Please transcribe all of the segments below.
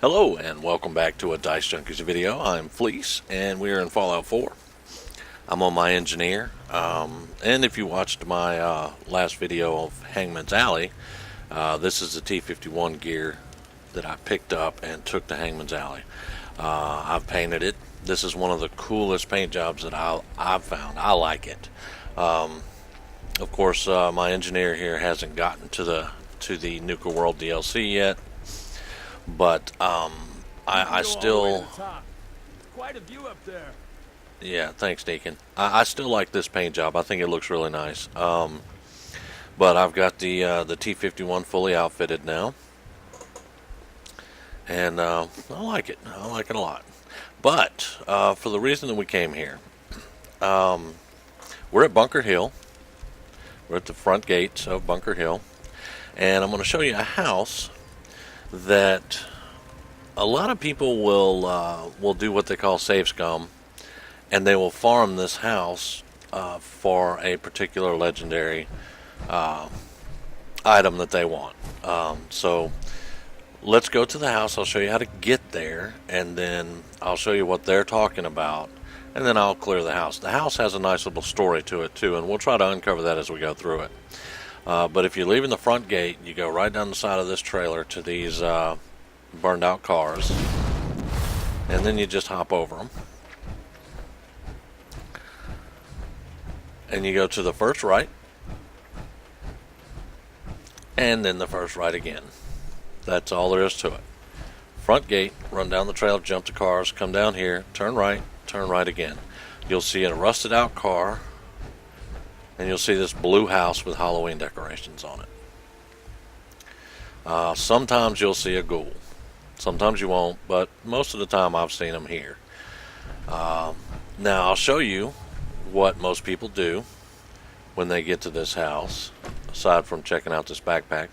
Hello and welcome back to a Dicejunkies video. I'm Fleece and we're in Fallout 4. I'm on my engineer, and if you watched my last video of Hangman's Alley, this is the T-51 gear that I picked up and took to Hangman's Alley. I've painted it. This is one of the coolest paint jobs that I've found. I like it. Of course, my engineer here hasn't gotten to the Nuka World DLC yet. But I still, quite a view up there. yeah, thanks, Deacon. I still like this paint job. I think it looks really nice. But I've got the T-51 fully outfitted now, and I like it. I like it a lot. But for the reason that we came here, we're at Bunker Hill. We're at the front gates of Bunker Hill, and I'm going to show you a house that a lot of people will do what they call save scum, and they will farm this house for a particular legendary item that they want. So let's go to the house. I'll show you how to get there, and then I'll show you what they're talking about, and then I'll clear the house. The house has a nice little story to it too, and we'll try to uncover that as we go through it. But if you're leaving the front gate, you go right down the side of this trailer to these burned out cars, and then you just hop over them. And you go to the first right, and then the first right again. That's all there is to it. Front gate, run down the trailer, jump the cars, come down here, turn right again. You'll see a rusted out car, and you'll see this blue house with Halloween decorations on it. Sometimes you'll see a ghoul. Sometimes you won't, but most of the time I've seen them here. Now I'll show you what most people do when they get to this house, aside from checking out this backpack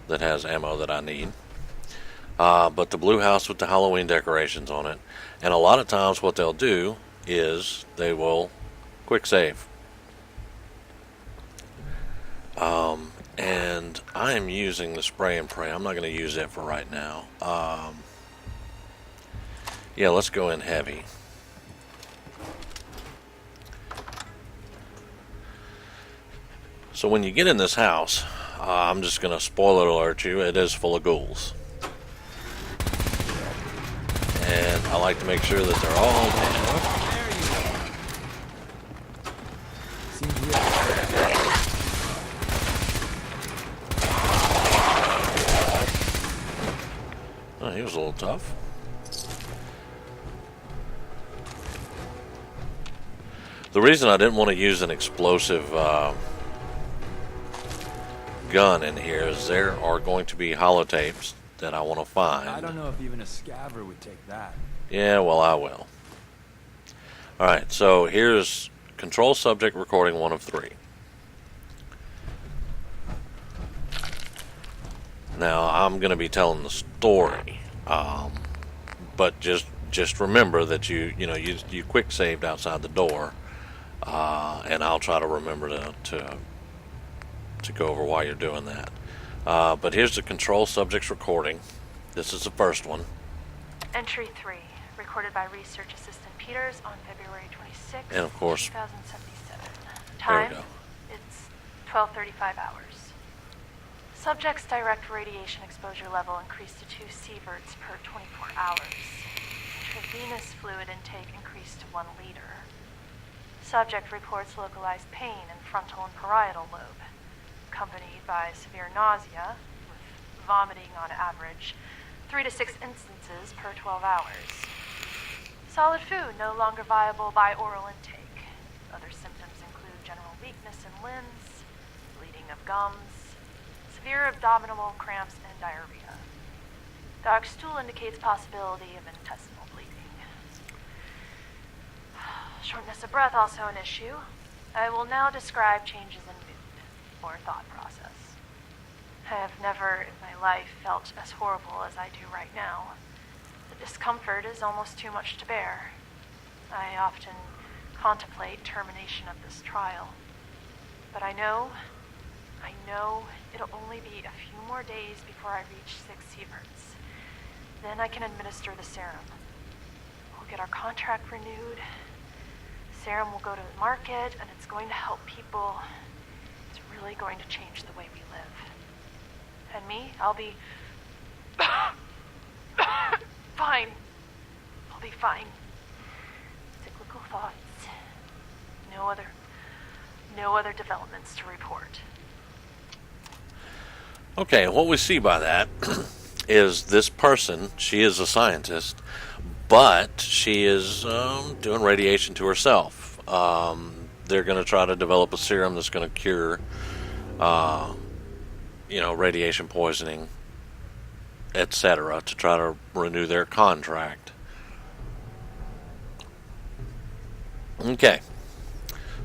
that has ammo that I need. But the blue house with the Halloween decorations on it, and a lot of times what they'll do is they will quick save. And I am using the spray and pray. I'm not going to use it for right now. Yeah, let's go in heavy. So when you get in this house, I'm just going to spoiler alert you, it is full of ghouls. And I like to make sure that they're all dead. Oh, he was a little tough. The reason I didn't want to use an explosive gun in here is there are going to be holotapes that I want to find. I don't know if even a scaver would take that. Yeah, well, I will. Alright, so here's control subject recording 1 of 3. Now, I'm going to be telling the story, but just remember that you quick saved outside the door, and I'll try to remember to go over why you're doing that. But here's the control subject's recording. This is the first one. Entry 3, recorded by Research Assistant Peters on February 26, And of course, 2077. there we Time, go. it's 12:35 hours. Subject's direct radiation exposure level increased to 2 sieverts per 24 hours. Intravenous fluid intake increased to 1 liter. Subject reports localized pain in frontal and parietal lobe, accompanied by severe nausea, with vomiting on average 3 to 6 instances per 12 hours. Solid food no longer viable by oral intake. Other symptoms include general weakness in limbs, bleeding of gums, severe abdominal cramps, and diarrhea. Dark stool indicates possibility of intestinal bleeding. Shortness of breath also an issue. I will now describe changes in mood, or thought process. I have never in my life felt as horrible as I do right now. The discomfort is almost too much to bear. I often contemplate termination of this trial. But I know it'll only be a few more days before I reach 6 sieverts. Then I can administer the serum. We'll get our contract renewed. Serum will go to the market, and it's going to help people. It's really going to change the way we live. And me, I'll be fine. I'll be fine. Cyclical thoughts. No other developments to report. Okay, what we see by that is this person, she is a scientist, but she is doing radiation to herself. They're going to try to develop a serum that's going to cure, radiation poisoning, etc., to try to renew their contract. Okay,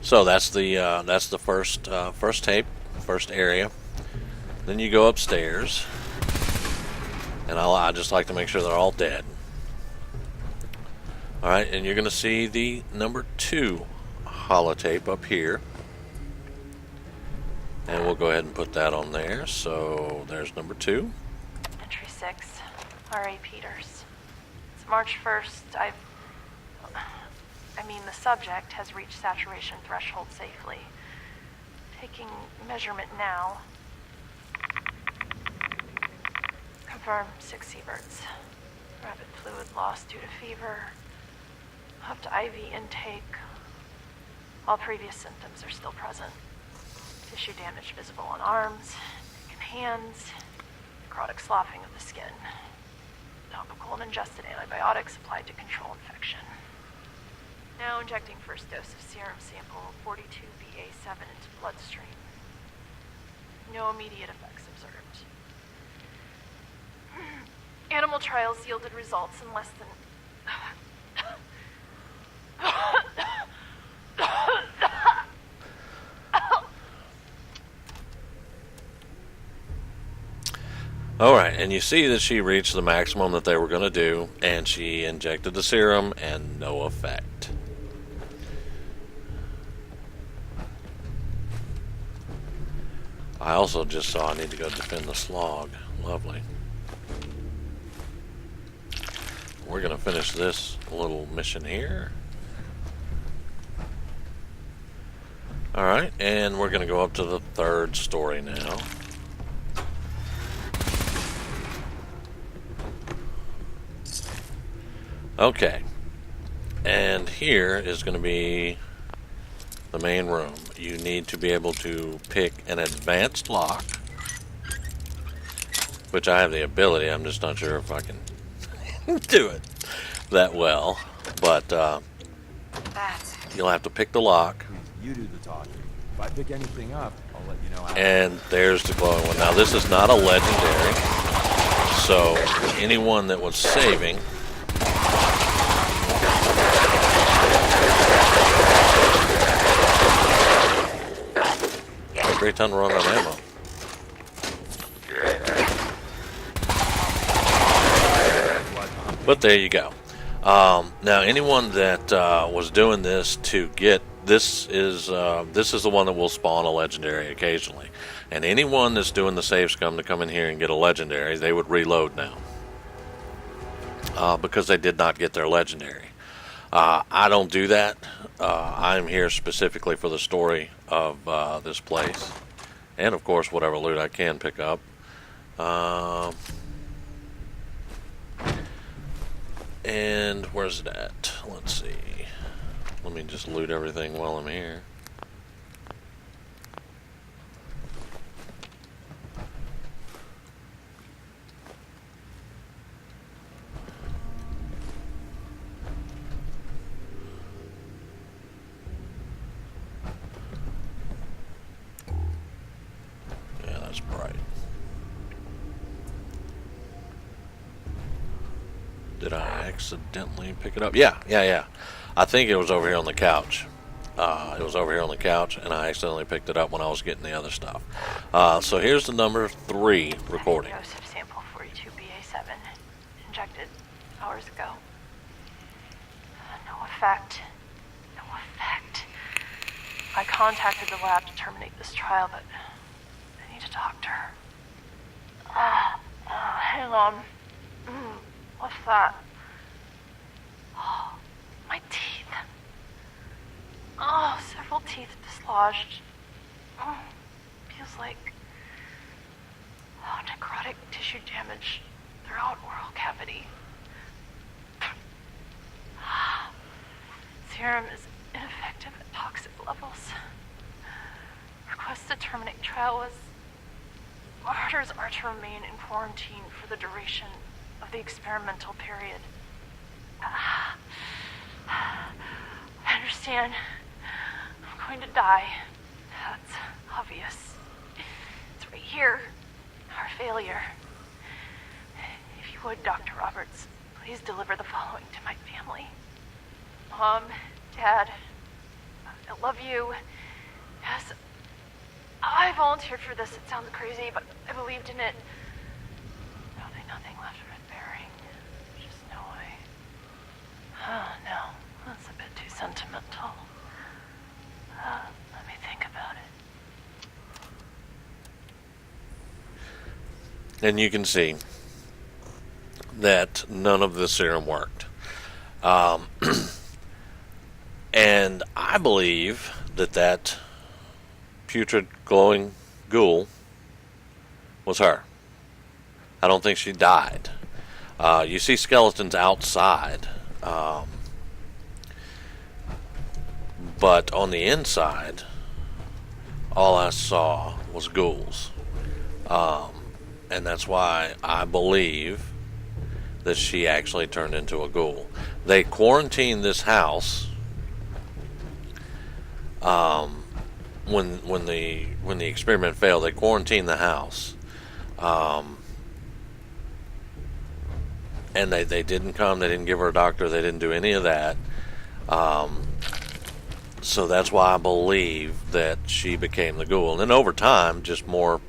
so that's the first tape, first area. Then you go upstairs, and I just like to make sure they're all dead. All right, and you're going to see the number 2 holotape up here, and we'll go ahead and put that on there. So there's number 2. Entry 6, R.A. Peters. It's March 1st. The subject has reached saturation threshold safely. Taking measurement now. Confirmed 6 sieverts. Rapid fluid loss due to fever. Up to IV intake. All previous symptoms are still present. Tissue damage visible on arms, neck and hands. Necrotic sloughing of the skin. Topical and ingested antibiotics applied to control infection. Now injecting first dose of serum sample 42BA7 into bloodstream. No immediate effects observed. Animal trials yielded results in less than... Alright, and you see that she reached the maximum that they were going to do, and she injected the serum, and no effect. I also just saw I need to go defend the slog. Lovely. We're going to finish this little mission here. Alright, and we're going to go up to the 3rd story now. Okay, and here is going to be the main room. You need to be able to pick an advanced lock, which I have the ability. I'm just not sure if I can do it that well, but you'll have to pick the lock. You do the talking. If I pick anything up, I'll let you know how. And there's the glowing one. Now this is not a legendary, so anyone that was saving great time to run out of ammo. But there you go. Now anyone that was doing this to get this is the one that will spawn a legendary occasionally, and anyone that's doing the save scum to come in here and get a legendary, they would reload now because they did not get their legendary. I don't do that. I'm here specifically for the story of this place, and of course whatever loot I can pick up. And where's it at? Let's see. Let me just loot everything while I'm here. Yeah, that's bright. Did I accidentally pick it up? Yeah. I think it was over here on the couch. It was over here on the couch, and I accidentally picked it up when I was getting the other stuff. So here's the number 3 recording. Dose of sample 42BA7, injected hours ago. No effect. No effect. I contacted the lab to terminate this trial, but I need a doctor. Hang on. that. Oh, my teeth. Oh, several teeth dislodged. Oh, feels like necrotic tissue damage throughout oral cavity. Serum is ineffective at toxic levels. Request to terminate trial was... Orders are to remain in quarantine for the duration of the experimental period. I understand. I'm going to die. That's obvious. It's right here. Our failure. If you would, Dr. Roberts, please deliver the following to my family. Mom, Dad, I love you. Yes, I volunteered for this. It sounds crazy, but I believed in it. Nothing left worth bearing. Just no way. Oh, no. That's a bit too sentimental. Let me think about it. And you can see that none of the serum worked. And I believe that putrid glowing ghoul was her. I don't think she died. You see skeletons outside, but on the inside, all I saw was ghouls. And that's why I believe that she actually turned into a ghoul. They quarantined this house when the experiment failed. They quarantined the house, and they didn't come. They didn't give her a doctor. They didn't do any of that. So that's why I believe that she became the ghoul. And then over time, just more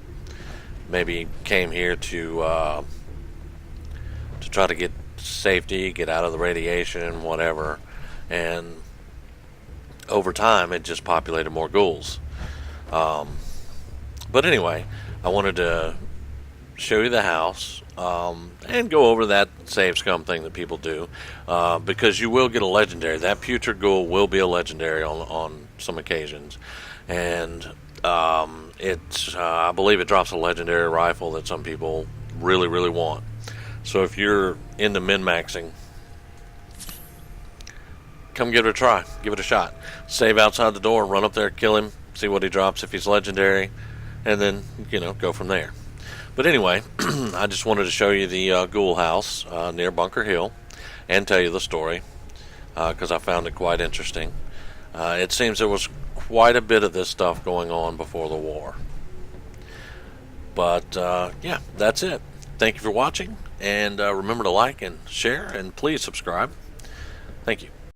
maybe came here to try to get safety, get out of the radiation, whatever. And over time, it just populated more ghouls. But anyway, I wanted to show you the house and go over that save scum thing that people do, because you will get a legendary. That putrid ghoul will be a legendary on some occasions, and I believe it drops a legendary rifle that some people really, really want. So if you're into min-maxing, come give it a try. Give it a shot. Save outside the door, run up there, kill him, see what he drops if he's legendary, and then, go from there. But anyway, I just wanted to show you the Ghoul house near Bunker Hill and tell you the story because I found it quite interesting. It seems there was quite a bit of this stuff going on before the war. But, yeah, that's it. Thank you for watching, and remember to like and share, and please subscribe. Thank you.